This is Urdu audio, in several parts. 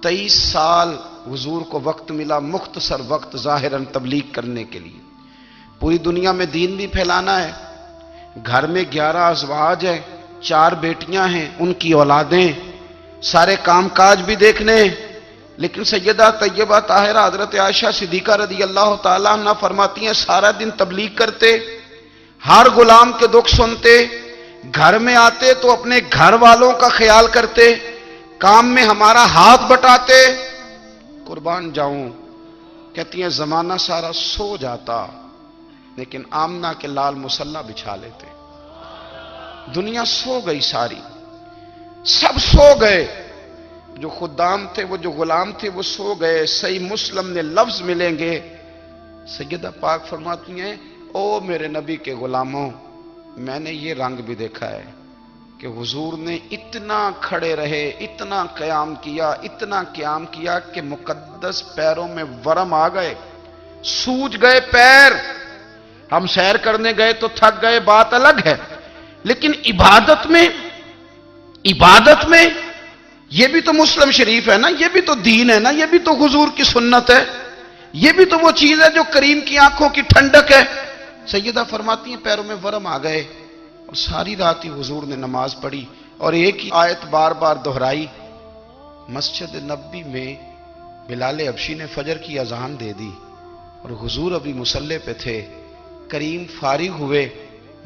23 سال حضور کو وقت ملا، مختصر وقت ظاہراً تبلیغ کرنے کے لیے، پوری دنیا میں دین بھی پھیلانا ہے۔ گھر میں 11 ازواج ہیں، 4 بیٹیاں ہیں، ان کی اولادیں، سارے کام کاج بھی دیکھنے ہیں۔ لیکن سیدہ طیبہ طاہرہ حضرت عائشہ صدیقہ رضی اللہ تعالیٰ عنہ فرماتی ہیں سارا دن تبلیغ کرتے، ہر غلام کے دکھ سنتے، گھر میں آتے تو اپنے گھر والوں کا خیال کرتے، کام میں ہمارا ہاتھ بٹاتے۔ قربان جاؤں، کہتی ہیں زمانہ سارا سو جاتا لیکن آمنہ کے لال مصلی بچھا لیتے۔ دنیا سو گئی، ساری سب سو گئے، جو خدام تھے، وہ جو غلام تھے، وہ سو گئے۔ صحیح مسلم میں لفظ ملیں گے، سیدہ پاک فرماتی ہیں او میرے نبی کے غلاموں، میں نے یہ رنگ بھی دیکھا ہے کہ حضور نے اتنا کھڑے رہے، اتنا قیام کیا، اتنا قیام کیا کہ مقدس پیروں میں ورم آ گئے، سوج گئے پیر۔ ہم سیر کرنے گئے تو تھک گئے، بات الگ ہے، لیکن عبادت میں یہ بھی تو مسلم شریف ہے نا، یہ بھی تو دین ہے نا، یہ بھی تو حضور کی سنت ہے، یہ بھی تو وہ چیز ہے جو کریم کی آنکھوں کی ٹھنڈک ہے۔ سیدہ فرماتی ہیں پیروں میں ورم آ گئے، اور ساری رات ہی حضور نے نماز پڑھی اور ایک ہی آیت بار بار دہرائی۔ مسجد نبوی میں بلال حبشی نے فجر کی اذان دے دی اور حضور ابھی مصلی پہ تھے، کریم فارغ ہوئے۔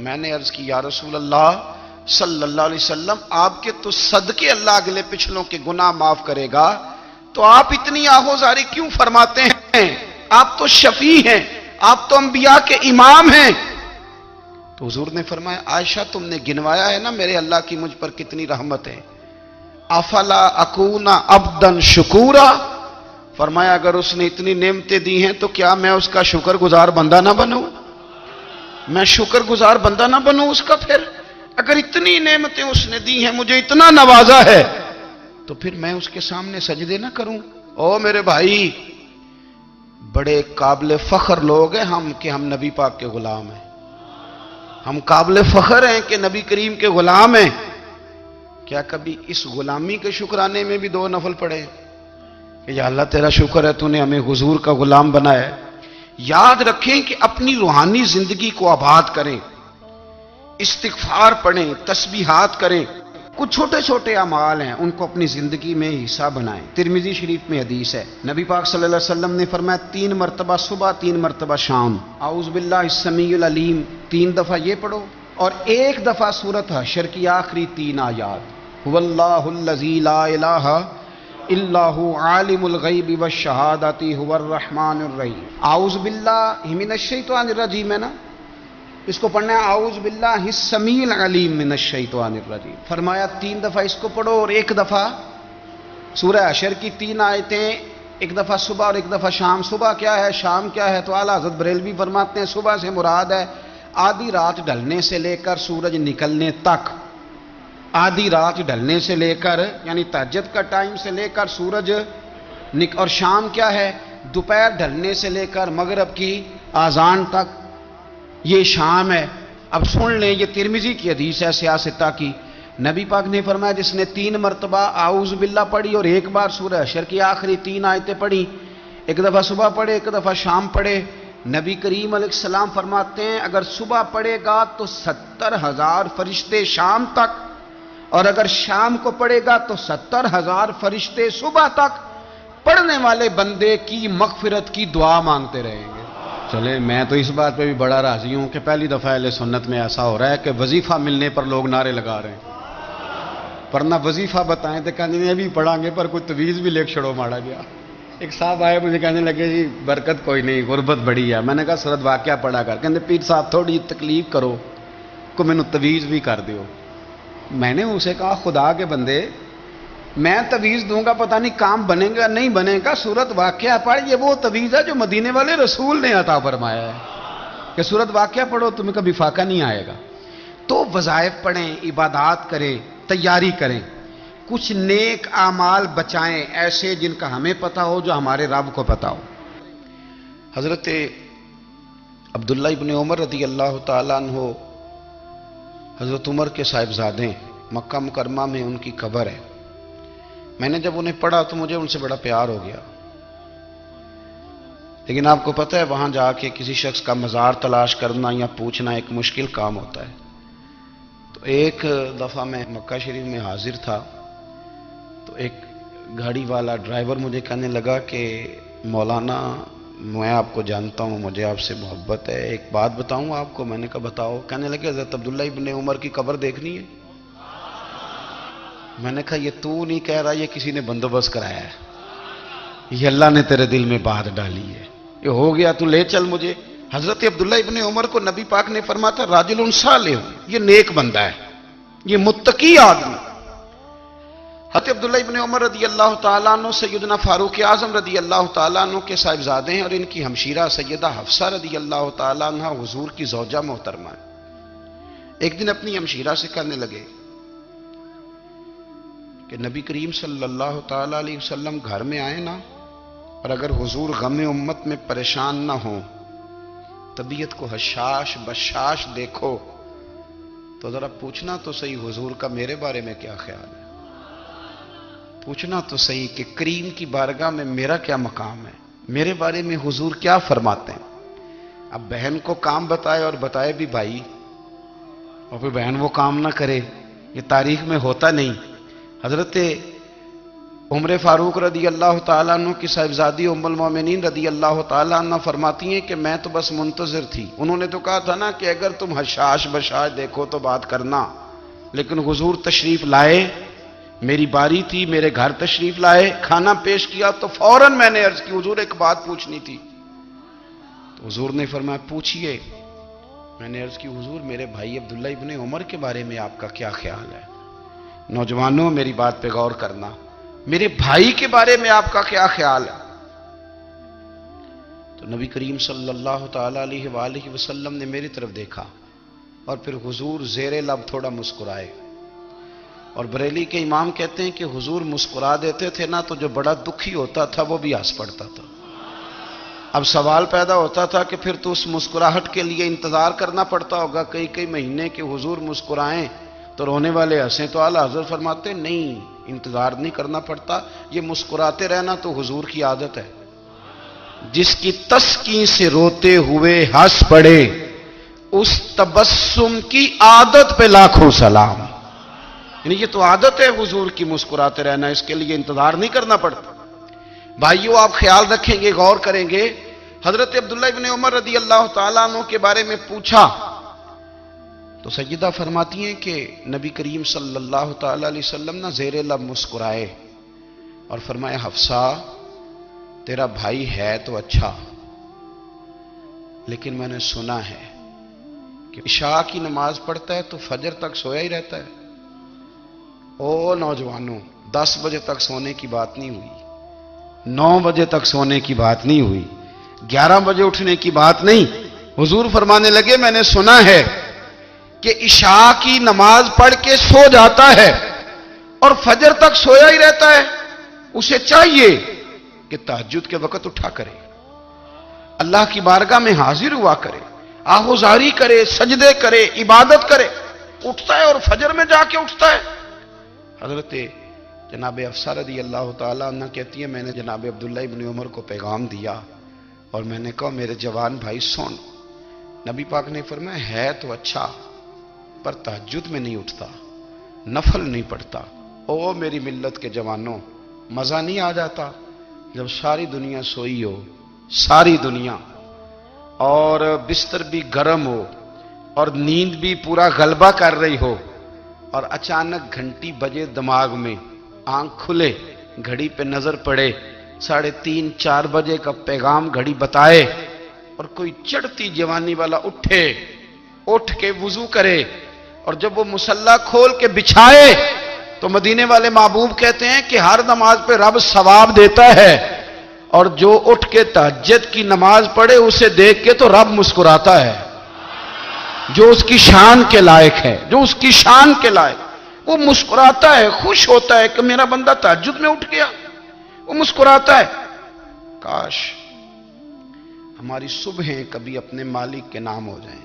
میں نے عرض کی یا رسول اللہ صلی اللہ علیہ وسلم، آپ کے تو صدقے اللہ اگلے پچھلوں کے گناہ معاف کرے گا، تو آپ اتنی آہوزاری کیوں فرماتے ہیں؟ آپ تو شفیع ہیں، آپ تو انبیاء کے امام ہیں۔ تو حضور نے فرمایا عائشہ تم نے گنوایا ہے نا میرے اللہ کی مجھ پر کتنی رحمت ہے، افلا اکون عبدا شکورا، فرمایا اگر اس نے اتنی نعمتیں دی ہیں تو کیا میں اس کا شکر گزار بندہ نہ بنوں؟ میں شکر گزار بندہ نہ بنوں اس کا؟ پھر اگر اتنی نعمتیں اس نے دی ہیں، مجھے اتنا نوازا ہے، تو پھر میں اس کے سامنے سجدے نہ کروں؟ او میرے بھائی، بڑے قابل فخر لوگ ہیں ہم کہ ہم نبی پاک کے غلام ہیں، ہم قابل فخر ہیں کہ نبی کریم کے غلام ہیں۔ کیا کبھی اس غلامی کے شکرانے میں بھی 2 نفل پڑھے کہ یا اللہ تیرا شکر ہے تو نے ہمیں حضور کا غلام بنایا ہے؟ یاد رکھیں کہ اپنی روحانی زندگی کو آباد کریں، استغفار پڑھیں، تسبیحات کریں، کچھ چھوٹے چھوٹے اعمال ہیں ان کو اپنی زندگی میں حصہ بنائیں۔ ترمذی شریف میں حدیث ہے، نبی پاک صلی اللہ علیہ وسلم نے فرمایا 3 مرتبہ صبح، 3 مرتبہ شام اعوذ باللہ السمیع العلیم 3 دفعہ یہ پڑھو، اور 1 دفعہ سورۃ حشر کی آخری 3 آیات، هو اللہ الذی لا الہ الا هو عالم الغیب والشہادۃ هو الرحمن الرحیم۔ اعوذ باللہ من الشیطان الرجیم ہے نا، اس کو پڑھنا ہے اعوذ باللہ السمیع العلیم من الشیطان الرجیم۔ فرمایا 3 دفعہ اس کو پڑھو اور 1 دفعہ سورہ حشر کی 3 آیتیں، 1 دفعہ صبح اور 1 دفعہ شام۔ صبح کیا ہے، شام کیا ہے؟ تو اعلیٰ حضرت بریلوی فرماتے ہیں صبح سے مراد ہے آدھی رات ڈھلنے سے لے کر سورج نکلنے تک، آدھی رات ڈھلنے سے لے کر یعنی تہجد کا ٹائم سے لے کر سورج اور شام کیا ہے؟ دوپہر ڈھلنے سے لے کر مغرب کی اذان تک، یہ شام ہے۔ اب سن لیں، یہ ترمذی کی حدیث ہے سیاستہ کی، نبی پاک نے فرمایا جس نے 3 مرتبہ اعوذ باللہ پڑھی اور 1 بار سورہ حشر کی آخری 3 آیتیں پڑھی، 1 دفعہ صبح پڑھے، 1 دفعہ شام پڑھے، نبی کریم علیہ السلام فرماتے ہیں اگر صبح پڑھے گا تو 70,000 فرشتے شام تک، اور اگر شام کو پڑھے گا تو 70,000 فرشتے صبح تک پڑھنے والے بندے کی مغفرت کی دعا مانگتے رہیں گے۔ چلے میں تو اس بات پہ بھی بڑا راضی ہوں کہ پہلی دفعہ اہل سنت میں ایسا ہو رہا ہے کہ وظیفہ ملنے پر لوگ نعرے لگا رہے ہیں، ورنہ وظیفہ بتائیں تو کہنے بھی پڑھیں گے پر کوئی تویز بھی لکھ چھڑو ماڑا گیا۔ ایک صاحب آئے مجھے کہنے لگے جی برکت کوئی نہیں، غربت بڑی ہے۔ میں نے کہا سورۃ واقعہ پڑھا کر، کہنے پیر صاحب تھوڑی تکلیف کرو کو میں نے تویز بھی کر دیو۔ میں نے اسے کہا خدا کے بندے میں تویز دوں گا پتہ نہیں کام بنے گا نہیں بنے گا، سورۃ واقعہ پڑھ، یہ وہ تویز ہے جو مدینے والے رسول نے عطا فرمایا ہے کہ سورۃ واقعہ پڑھو تمہیں کبھی فاقہ نہیں آئے گا۔ تو وظائف پڑھیں، عبادات کریں، تیاری کریں، کچھ نیک اعمال بچائیں ایسے جن کا ہمیں پتہ ہو، جو ہمارے رب کو پتہ ہو۔ حضرت عبداللہ ابن عمر رضی اللہ تعالیٰ عنہ حضرت عمر کے صاحبزادے، مکہ مکرمہ میں ان کی قبر ہے۔ میں نے جب انہیں پڑھا تو مجھے ان سے بڑا پیار ہو گیا، لیکن آپ کو پتہ ہے وہاں جا کے کسی شخص کا مزار تلاش کرنا یا پوچھنا ایک مشکل کام ہوتا ہے۔ تو ایک دفعہ میں مکہ شریف میں حاضر تھا، تو ایک گاڑی والا ڈرائیور مجھے کہنے لگا کہ مولانا میں آپ کو جانتا ہوں، مجھے آپ سے محبت ہے، ایک بات بتاؤں آپ کو؟ میں نے کہا بتاؤ۔ کہنے لگے حضرت عبداللہ ابن عمر کی قبر دیکھنی ہے۔ میں نے کہا یہ تو نہیں کہہ رہا، یہ کسی نے بندوبست کرایا ہے، یہ اللہ نے تیرے دل میں بات ڈالی ہے، یہ ہو گیا تو لے چل مجھے۔ حضرت عبداللہ ابن عمر کو نبی پاک نے فرمایا تھا راجل صالح، یہ نیک بندہ ہے، یہ متقی آدمی۔ حضرت عبداللہ ابن عمر رضی اللہ تعالیٰ عنہ سیدنا فاروق اعظم رضی اللہ تعالیٰ عنہ کے صاحبزادے ہیں، اور ان کی ہمشیرہ سیدہ حفصہ رضی اللہ تعالیٰ عنہ حضور کی زوجہ محترمہ ہے۔ ایک دن اپنی ہمشیرہ سے کہنے لگے کہ نبی کریم صلی اللہ تعالیٰ علیہ وسلم گھر میں آئے نا، اور اگر حضور غم امت میں پریشان نہ ہوں، طبیعت کو حشاش بشاش دیکھو، تو ذرا پوچھنا تو صحیح حضور کا میرے بارے میں کیا خیال ہے، پوچھنا تو صحیح کہ کریم کی بارگاہ میں میرا کیا مقام ہے، میرے بارے میں حضور کیا فرماتے ہیں۔ اب بہن کو کام بتائے، اور بتائے بھی بھائی، اور پھر بہن وہ کام نہ کرے، یہ تاریخ میں ہوتا نہیں۔ حضرت عمر فاروق رضی اللہ تعالیٰ عنہ کی صاحبزادی ام المومنین رضی اللہ تعالیٰ عنہ فرماتی ہیں کہ میں تو بس منتظر تھی۔ انہوں نے تو کہا تھا نا کہ اگر تم حشاش بشاش دیکھو تو بات کرنا، لیکن حضور تشریف لائے، میری باری تھی، میرے گھر تشریف لائے، کھانا پیش کیا تو فوراً میں نے عرض کی حضور ایک بات پوچھنی تھی۔ تو حضور نے فرمایا پوچھئے۔ میں نے عرض کی حضور میرے بھائی عبداللہ ابن عمر کے بارے میں آپ کا کیا خیال ہے؟ نوجوانوں میری بات پہ غور کرنا، میرے بھائی کے بارے میں آپ کا کیا خیال ہے؟ تو نبی کریم صلی اللہ تعالیٰ علیہ وآلہ وسلم نے میری طرف دیکھا، اور پھر حضور زیر لب تھوڑا مسکرائے، اور بریلی کے امام کہتے ہیں کہ حضور مسکرا دیتے تھے نا تو جو بڑا دکھی ہوتا تھا وہ بھی ہنس پڑتا تھا۔ اب سوال پیدا ہوتا تھا کہ پھر تو اس مسکراہٹ کے لیے انتظار کرنا پڑتا ہوگا کئی کئی مہینے کہ حضور مسکرائیں تو رونے والے ہنسیں، تو اعلیٰ حضرت فرماتے نہیں، انتظار نہیں کرنا پڑتا، یہ مسکراتے رہنا تو حضور کی عادت ہے۔ جس کی تسکین سے روتے ہوئے ہنس پڑے، اس تبسم کی عادت پہ لاکھوں سلام۔ یعنی یہ تو عادت ہے حضور کی مسکراتے رہنا، اس کے لیے انتظار نہیں کرنا پڑتا۔ بھائیو آپ خیال رکھیں گے، غور کریں گے، حضرت عبداللہ ابن عمر رضی اللہ تعالیٰ عنہ کے بارے میں پوچھا تو سیدہ فرماتی ہیں کہ نبی کریم صلی اللہ تعالیٰ علیہ وسلم نہ زیر لب مسکرائے اور فرمایا حفصہ تیرا بھائی ہے تو اچھا، لیکن میں نے سنا ہے کہ عشاء کی نماز پڑھتا ہے تو فجر تک سویا ہی رہتا ہے۔ او نوجوانوں، 10 بجے تک سونے کی بات نہیں ہوئی، 9 بجے تک سونے کی بات نہیں ہوئی، 11 بجے اٹھنے کی بات نہیں۔ حضور فرمانے لگے میں نے سنا ہے کہ عشاء کی نماز پڑھ کے سو جاتا ہے اور فجر تک سویا ہی رہتا ہے، اسے چاہیے کہ تہجد کے وقت اٹھا کرے، اللہ کی بارگاہ میں حاضر ہوا کرے، آہوزاری کرے، سجدے کرے، عبادت کرے، اٹھتا ہے اور فجر میں جا کے اٹھتا ہے۔ حضرت جناب حفصہ رضی اللہ تعالیٰ عنہ کہتی ہے میں نے جناب عبداللہ ابن عمر کو پیغام دیا اور میں نے کہا میرے جوان بھائی سن، نبی پاک نے فرمایا ہے تو اچھا پر تہجد میں نہیں اٹھتا، نفل نہیں پڑھتا۔ او میری ملت کے جوانوں، مزہ نہیں آ جاتا جب ساری دنیا سوئی ہو، ساری دنیا، اور بستر بھی گرم ہو اور نیند بھی پورا غلبہ کر رہی ہو، اور اچانک گھنٹی بجے دماغ میں، آنکھ کھلے، گھڑی پہ نظر پڑے، 3:30 4 بجے کا پیغام گھڑی بتائے، اور کوئی چڑھتی جوانی والا اٹھ کے وضو کرے، اور جب وہ مصلی کھول کے بچھائے تو مدینے والے محبوب کہتے ہیں کہ ہر نماز پہ رب ثواب دیتا ہے، اور جو اٹھ کے تہجد کی نماز پڑھے اسے دیکھ کے تو رب مسکراتا ہے، جو اس کی شان کے لائق ہے، جو اس کی شان کے لائق، وہ مسکراتا ہے، خوش ہوتا ہے کہ میرا بندہ تہجد میں اٹھ گیا، وہ مسکراتا ہے۔ کاش ہماری صبحیں کبھی اپنے مالک کے نام ہو جائیں،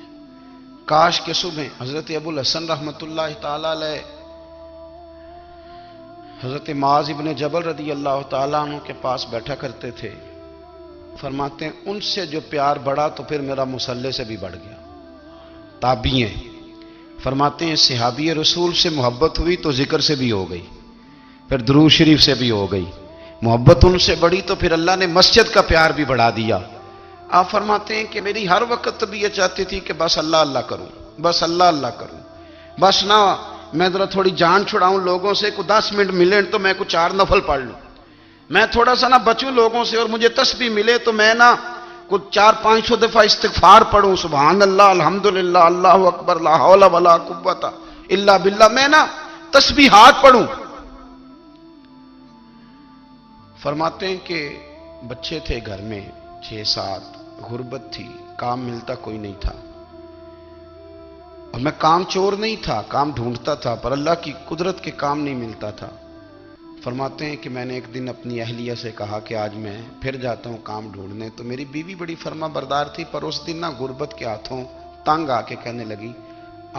کاش کے صبح حضرت ابو الحسن رحمت اللہ تعالی علیہ حضرت معاذ ابن جبل رضی اللہ تعالیٰ عنہ کے پاس بیٹھا کرتے تھے. فرماتے ہیں ان سے جو پیار بڑھا تو پھر میرا مصلی سے بھی بڑھ گیا. تابعی ہیں. فرماتے ہیں صحابی رسول سے محبت ہوئی تو ذکر سے بھی ہو گئی, پھر درود شریف سے بھی ہو گئی. محبت ان سے بڑھی تو پھر اللہ نے مسجد کا پیار بھی بڑھا دیا. آپ فرماتے ہیں کہ میری ہر وقت بھی یہ چاہتی تھی کہ بس اللہ اللہ کروں, بس اللہ اللہ کروں, بس نہ میں ذرا تھوڑی جان چھڑاؤں لوگوں سے, کو 10 منٹ ملے تو میں کچھ 4 نفل پڑھ لوں, میں تھوڑا سا نہ بچوں لوگوں سے, اور مجھے تسبیح ملے تو میں نہ کچھ 400-500 دفعہ استغفار پڑھوں, سبحان اللہ, الحمدللہ, اللہ اکبر, لا حول ولا قوت الا باللہ, میں نہ تسبیحات پڑھوں. فرماتے ہیں کہ بچے تھے گھر میں 6-7, غربت تھی, کام ملتا کوئی نہیں تھا, اور میں کام چور نہیں تھا, کام ڈھونڈتا تھا, پر اللہ کی قدرت کے کام نہیں ملتا تھا. فرماتے ہیں کہ میں نے ایک دن اپنی اہلیہ سے کہا کہ آج میں پھر جاتا ہوں کام ڈھونڈنے. تو میری بیوی بڑی فرما بردار تھی, پر اس دن نہ غربت کے ہاتھوں تنگ آ کے کہنے لگی,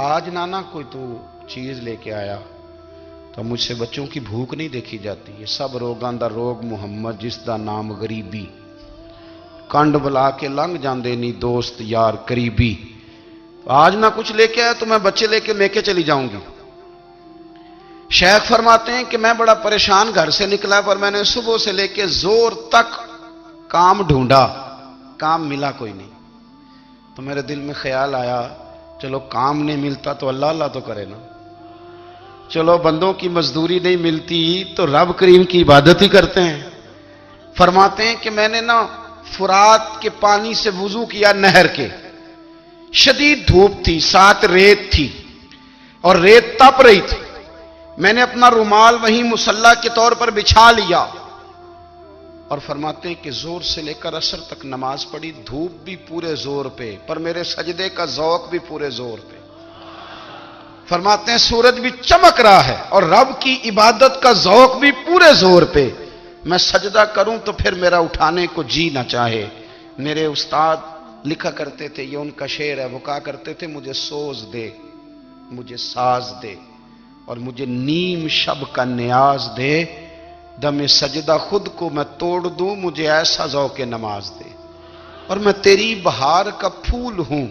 آج نانا کوئی تو چیز لے کے آیا, تو مجھ سے بچوں کی بھوک نہیں دیکھی جاتی. یہ سب روگاں دا روگ محمد جس دا نام غریبی, کنڈ بلا کے لنگ جاندے نہیں دوست یار قریبی. آج نہ کچھ لے کے آیا تو میں بچے لے کے میکے چلی جاؤں گی. شیخ فرماتے ہیں کہ میں بڑا پریشان گھر سے نکلا, پر میں نے صبح سے لے کے زور تک کام ڈھونڈا, کام ملا کوئی نہیں. تو میرے دل میں خیال آیا, چلو کام نہیں ملتا تو اللہ اللہ تو کرے نا, چلو بندوں کی مزدوری نہیں ملتی تو رب کریم کی عبادت ہی کرتے ہیں. فرماتے ہیں کہ میں نے نا فرات کے پانی سے وضو کیا, نہر کے, شدید دھوپ تھی, ساتھ ریت تھی, اور ریت تپ رہی تھی. میں نے اپنا رومال وہیں مصلی کے طور پر بچھا لیا, اور فرماتے ہیں کہ زور سے لے کر عصر تک نماز پڑھی. دھوپ بھی پورے زور پہ, پر میرے سجدے کا ذوق بھی پورے زور پہ. فرماتے ہیں سورج بھی چمک رہا ہے, اور رب کی عبادت کا ذوق بھی پورے زور پہ. میں سجدہ کروں تو پھر میرا اٹھانے کو جی نہ چاہے. میرے استاد لکھا کرتے تھے, یہ ان کا شعر ہے, وہ کہا کرتے تھے, مجھے سوز دے, مجھے ساز دے, اور مجھے نیم شب کا نیاز دے, دم سجدہ خود کو میں توڑ دوں, مجھے ایسا ذوق نماز دے. اور میں تیری بہار کا پھول ہوں,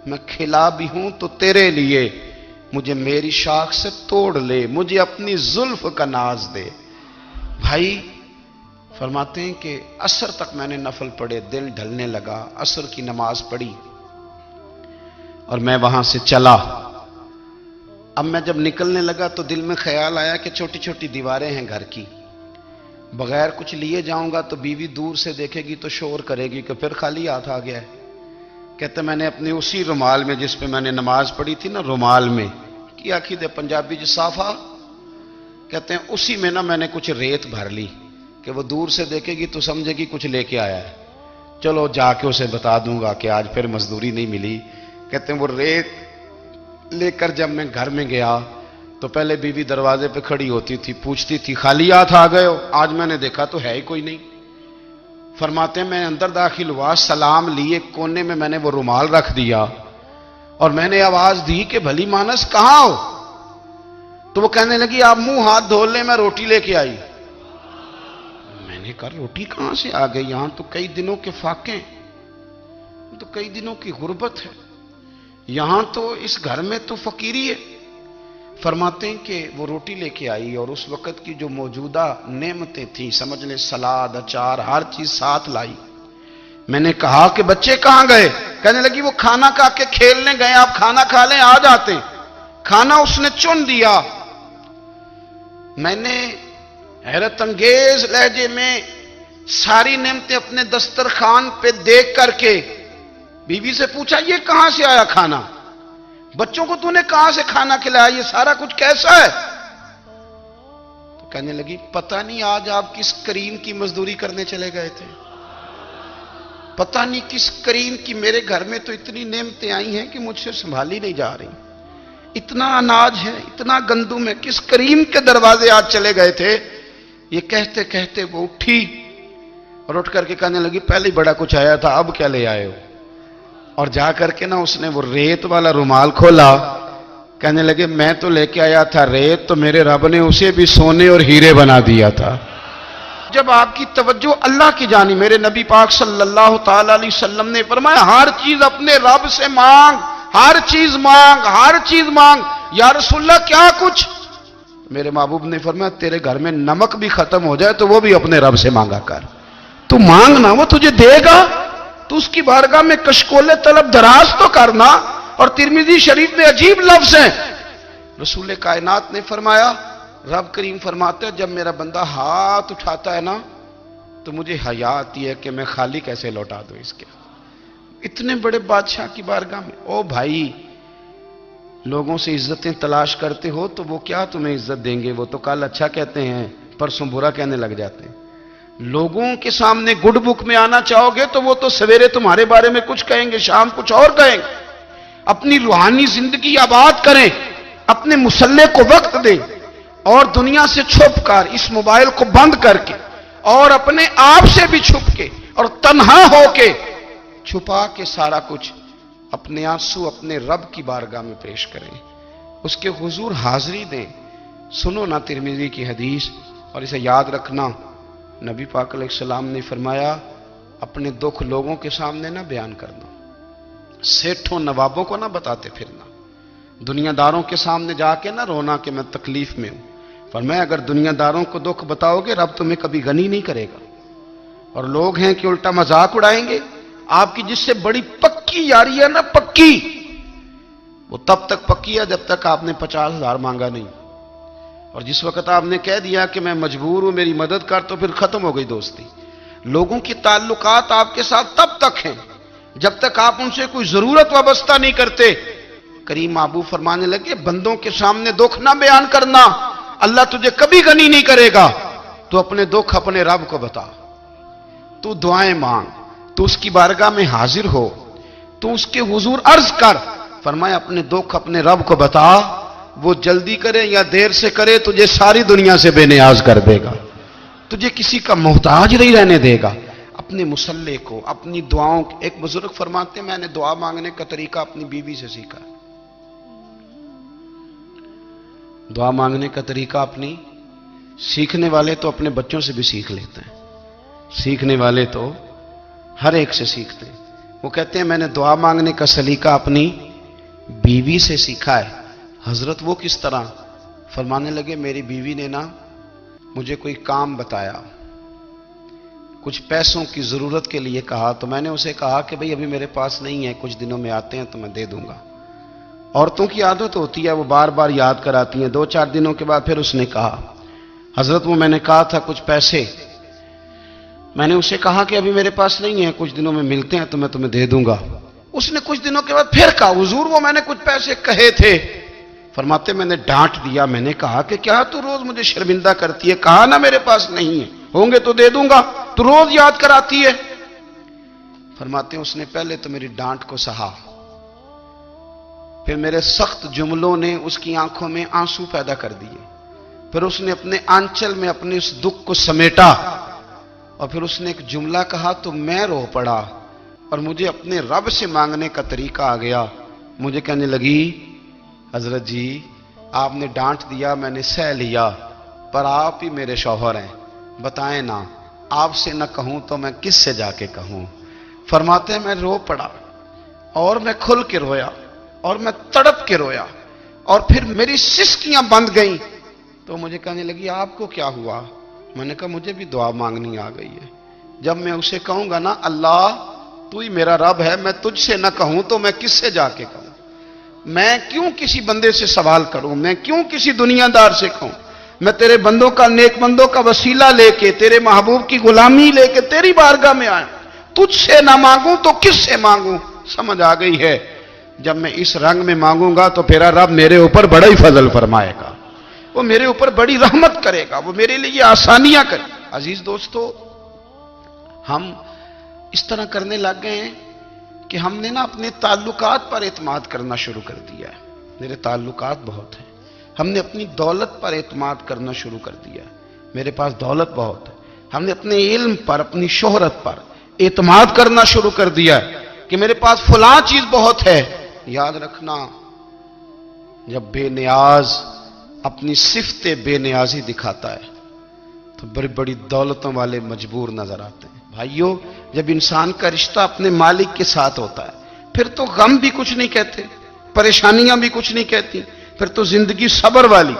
میں کھلا بھی ہوں تو تیرے لیے, مجھے میری شاخ سے توڑ لے, مجھے اپنی زلف کا ناز دے. بھائی فرماتے ہیں کہ عصر تک میں نے نفل پڑھے, دل ڈھلنے لگا, عصر کی نماز پڑھی, اور میں وہاں سے چلا. اب میں جب نکلنے لگا تو دل میں خیال آیا کہ چھوٹی چھوٹی دیواریں ہیں گھر کی, بغیر کچھ لیے جاؤں گا تو بیوی دور سے دیکھے گی تو شور کرے گی کہ پھر خالی ہاتھ آ گیا ہے. کہتے میں نے اپنے اسی رومال میں جس پہ میں نے نماز پڑھی تھی نا, رومال میں کی آخی دے پنجابی جو صافہ کہتے ہیں, اسی میں نا میں نے کچھ ریت بھر لی کہ وہ دور سے دیکھے گی تو سمجھے گی کچھ لے کے آیا ہے, چلو جا کے اسے بتا دوں گا کہ آج پھر مزدوری نہیں ملی. کہتے ہیں وہ ریت لے کر جب میں گھر میں گیا تو پہلے بیوی دروازے پہ کھڑی ہوتی تھی, پوچھتی تھی خالی ہاتھ آ گئے ہو, آج میں نے دیکھا تو ہے ہی کوئی نہیں. فرماتے ہیں میں اندر داخل ہوا, سلام لیے, کونے میں میں نے وہ رومال رکھ دیا, اور میں نے آواز دی کہ بھلی مانس کہاں ہو. تو وہ کہنے لگی آپ منہ ہاتھ دھو لیں, میں روٹی لے کے آئی. میں نے کہا روٹی کہاں سے آ گئی, یہاں تو کئی دنوں کے فاقے, تو کئی دنوں کی غربت ہے, یہاں تو اس گھر میں تو فقیری ہے. فرماتے ہیں کہ وہ روٹی لے کے آئی, اور اس وقت کی جو موجودہ نعمتیں تھیں, سمجھ لیں سلاد, اچار, ہر چیز ساتھ لائی. میں نے کہا کہ بچے کہاں گئے, کہنے لگی وہ کھانا کھا کے کھیلنے گئے, آپ کھانا کھا لیں آ جاتے. کھانا اس نے چن دیا. میں نے حیرت انگیز لہجے میں ساری نعمتیں اپنے دسترخوان پہ دیکھ کر کے بیوی سے پوچھا یہ کہاں سے آیا کھانا, بچوں کو تو نے کہاں سے کھانا کھلایا, یہ سارا کچھ کیسا ہے. تو کہنے لگی پتہ نہیں آج آپ کس کریم کی مزدوری کرنے چلے گئے تھے, پتہ نہیں کس کریم کی, میرے گھر میں تو اتنی نعمتیں آئی ہیں کہ مجھ سے سنبھالی نہیں جا رہی, اتنا اناج ہے, اتنا گندم ہے, کس کریم کے دروازے آج چلے گئے تھے. یہ کہتے کہتے وہ اٹھی, اور اٹھ کر کے کہنے لگی پہلے بڑا کچھ آیا تھا, اب کیا لے آئے ہو. اور جا کر کے نا اس نے وہ ریت والا رومال کھولا, کہنے لگے میں تو لے کے آیا تھا ریت، تو میرے رب نے اسے بھی سونے اور ہیرے بنا دیا تھا۔ جب آپ کی توجہ اللہ کی جانب، میرے نبی پاک صلی اللہ تعالی علیہ وسلم نے فرمایا ہر چیز اپنے رب سے مانگ، ہر چیز مانگ، ہر چیز مانگ۔ یا رسول اللہ کیا کچھ؟ میرے محبوب نے فرمایا تیرے گھر میں نمک بھی ختم ہو جائے تو وہ بھی اپنے رب سے مانگا کر، تو مانگنا وہ تجھے دے گا، تو اس کی بارگاہ میں کشکول طلب دراز تو کرنا۔ اور ترمذی شریف میں عجیب لفظ ہیں، رسول کائنات نے فرمایا، رب کریم فرماتے ہیں جب میرا بندہ ہاتھ اٹھاتا ہے نا تو مجھے حیا آتی ہے کہ میں خالی کیسے لوٹا دوں اس کے۔ اتنے بڑے بادشاہ کی بارگاہ میں، او بھائی لوگوں سے عزتیں تلاش کرتے ہو تو وہ کیا تمہیں عزت دیں گے؟ وہ تو کل اچھا کہتے ہیں پرسوں برا کہنے لگ جاتے ہیں۔ لوگوں کے سامنے گڈ بک میں آنا چاہو گے تو وہ تو سویرے تمہارے بارے میں کچھ کہیں گے، شام کچھ اور کہیں گے۔ اپنی روحانی زندگی آباد کریں، اپنے مسلح کو وقت دیں، اور دنیا سے چھپ کر اس موبائل کو بند کر کے اور اپنے آپ سے بھی چھپ کے اور تنہا ہو کے چھپا کے سارا کچھ اپنے آنسو اپنے رب کی بارگاہ میں پیش کریں، اس کے حضور حاضری دیں۔ سنو نا ترمذی کی حدیث، اور اسے یاد رکھنا، نبی پاک علیہ السلام نے فرمایا اپنے دکھ لوگوں کے سامنے نہ بیان کرنا، سیٹھوں نوابوں کو نہ بتاتے پھرنا، دنیا داروں کے سامنے جا کے نہ رونا کہ میں تکلیف میں ہوں۔ فرمایا اگر دنیا داروں کو دکھ بتاؤ گے رب تمہیں کبھی غنی نہیں کرے گا، اور لوگ ہیں کہ الٹا مذاق اڑائیں گے۔ آپ کی جس سے بڑی پکی یاری ہے نا، پکی، وہ تب تک پکی ہے جب تک آپ نے 50,000 مانگا نہیں، اور جس وقت آپ نے کہہ دیا کہ میں مجبور ہوں میری مدد کر تو پھر ختم ہو گئی دوستی۔ لوگوں کی تعلقات آپ کے ساتھ تب تک ہیں جب تک آپ ان سے کوئی ضرورت وابستہ نہیں کرتے۔ کریم محبوب فرمانے لگے بندوں کے سامنے دکھ نہ بیان کرنا، اللہ تجھے کبھی غنی نہیں کرے گا۔ تو اپنے دکھ اپنے رب کو بتا، تو دعائیں مانگ، تو اس کی بارگاہ میں حاضر ہو، تو اس کے حضور عرض کر۔ فرمایا اپنے دکھ اپنے رب کو بتا، وہ جلدی کرے یا دیر سے کرے تجھے ساری دنیا سے بے نیاز کر دے گا، تجھے کسی کا محتاج نہیں رہنے دے گا۔ اپنے مسلح کو، اپنی دعاؤں، ایک بزرگ فرماتے ہیں میں نے دعا مانگنے کا طریقہ اپنی بیوی سے سیکھا۔ دعا مانگنے کا طریقہ اپنی، سیکھنے والے تو اپنے بچوں سے بھی سیکھ لیتے ہیں، سیکھنے والے تو ہر ایک سے سیکھتے ہیں۔ وہ کہتے ہیں میں نے دعا مانگنے کا سلیقہ اپنی بیوی سے سیکھا ہے۔ حضرت وہ کس طرح؟ فرمانے لگے میری بیوی نے نا مجھے کوئی کام بتایا، کچھ پیسوں کی ضرورت کے لیے کہا، تو میں نے اسے کہا کہ بھئی ابھی میرے پاس نہیں ہے، کچھ دنوں میں آتے ہیں تو میں دے دوں گا۔ عورتوں کی عادت ہوتی ہے وہ بار بار یاد کراتی ہیں، 2-4 دنوں کے بعد پھر اس نے کہا حضرت وہ میں نے کہا تھا کچھ پیسے، میں نے اسے کہا کہ ابھی میرے پاس نہیں ہے، کچھ دنوں میں ملتے ہیں تو میں تمہیں دے دوں گا۔ اس نے کچھ دنوں کے بعد پھر کہا حضور وہ میں نے کچھ پیسے کہے تھے۔ فرماتے میں نے ڈانٹ دیا، میں نے کہا کہ کیا تو روز مجھے شرمندہ کرتی ہے، کہا نا میرے پاس نہیں ہے، ہوں گے تو دے دوں گا، تو روز یاد کراتی ہے۔ فرماتے ہیں اس نے پہلے تو میری ڈانٹ کو سہا، پھر میرے سخت جملوں نے اس کی آنکھوں میں آنسو پیدا کر دیے، پھر اس نے اپنے آنچل میں اپنے اس دکھ کو سمیٹا، اور پھر اس نے ایک جملہ کہا تو میں رو پڑا، اور مجھے اپنے رب سے مانگنے کا طریقہ آ گیا۔ مجھے کہنے لگی حضرت جی آپ نے ڈانٹ دیا میں نے سہ لیا، پر آپ ہی میرے شوہر ہیں، بتائیں نا آپ سے نہ کہوں تو میں کس سے جا کے کہوں۔ فرماتے ہیں میں رو پڑا، اور میں کھل کے رویا، اور میں تڑپ کے رویا، اور پھر میری سسکیاں بند گئیں۔ تو مجھے کہنے لگی آپ کو کیا ہوا؟ میں نے کہا مجھے بھی دعا مانگنی آ گئی ہے، جب میں اسے کہوں گا نا اللہ تو ہی میرا رب ہے، میں تجھ سے نہ کہوں تو میں کس سے جا کے کہوں؟ میں کیوں کسی بندے سے سوال کروں؟ میں کیوں کسی دنیا دار سے کہوں؟ میں تیرے بندوں کا، نیک بندوں کا وسیلہ لے کے، تیرے محبوب کی غلامی لے کے تیری بارگاہ میں آیا، تجھ سے نہ مانگوں تو کس سے مانگوں؟ سمجھ آ گئی ہے جب میں اس رنگ میں مانگوں گا تو پھر رب میرے اوپر بڑا ہی فضل فرمائے گا، وہ میرے اوپر بڑی رحمت کرے گا، وہ میرے لیے آسانیاں کرے۔ عزیز دوستو ہم اس طرح کرنے لگ گئے ہیں کہ ہم نے نا اپنے تعلقات پر اعتماد کرنا شروع کر دیا ہے۔ میرے تعلقات بہت ہیں، ہم نے اپنی دولت پر اعتماد کرنا شروع کر دیا ہے، میرے پاس دولت بہت ہے۔ ہم نے اپنے علم پر، اپنی شہرت پر اعتماد کرنا شروع کر دیا ہے کہ میرے پاس فلاں چیز بہت ہے۔ یاد رکھنا جب بے نیاز اپنی صفت بے نیازی دکھاتا ہے تو بڑی بڑی دولتوں والے مجبور نظر آتے ہیں۔ بھائیو، جب انسان کا رشتہ اپنے مالک کے ساتھ ہوتا ہے پھر تو غم بھی کچھ نہیں کہتے، پریشانیاں بھی کچھ نہیں کہتی، پھر تو زندگی صبر والی،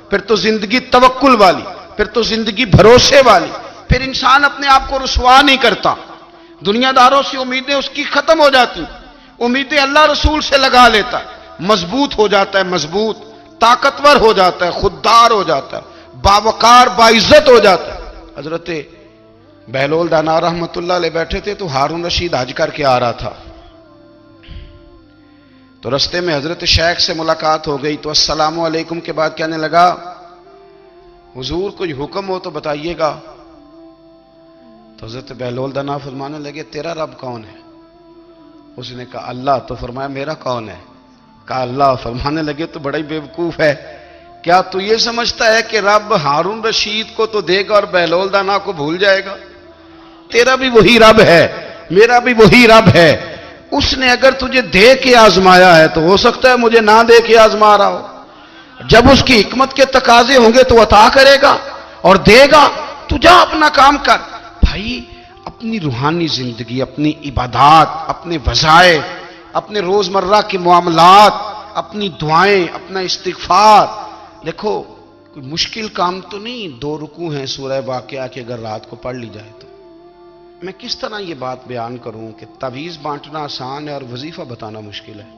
پھر تو زندگی توکل والی، پھر تو زندگی بھروسے والی، پھر انسان اپنے آپ کو رسوا نہیں کرتا، دنیا داروں سے امیدیں اس کی ختم ہو جاتی، امیدیں اللہ رسول سے لگا لیتا ہے، مضبوط ہو جاتا ہے، مضبوط، طاقتور ہو جاتا ہے، خوددار ہو جاتا ہے، باوقار باعزت ہو جاتا ہے۔ حضرت بہلول دانا رحمت اللہ علیہ بیٹھے تھے تو ہارون رشید حج کر کے آ رہا تھا، تو رستے میں حضرت شیخ سے ملاقات ہو گئی تو السلام علیکم کے بعد کہنے لگا حضور کوئی حکم ہو تو بتائیے گا۔ تو حضرت بہلول دانا فرمانے لگے تیرا رب کون ہے؟ اس نے کہا اللہ۔ تو فرمایا میرا کون ہے؟ کہا اللہ۔ فرمانے لگے تو بڑا ہی بیوقوف ہے، کیا تو یہ سمجھتا ہے کہ رب ہارون رشید کو تو دے گا اور بہلول دانا کو بھول جائے گا؟ تیرا بھی وہی رب ہے، میرا بھی وہی رب ہے، اس نے اگر تجھے دے کے آزمایا ہے تو ہو سکتا ہے مجھے نہ دے کے آزما رہا ہو، جب اس کی حکمت کے تقاضے ہوں گے تو عطا کرے گا اور دے گا، تو جا اپنا کام کر۔ بھائی اپنی روحانی زندگی، اپنی عبادات، اپنے وظائف، اپنے روزمرہ کے معاملات، اپنی دعائیں، اپنا استغفار، دیکھو کوئی مشکل کام تو نہیں، 2 رکوع ہیں سورہ واقعہ کے اگر رات کو پڑھ لی جائے تو۔ میں کس طرح یہ بات بیان کروں کہ تعویذ بانٹنا آسان ہے اور وظیفہ بتانا مشکل ہے؟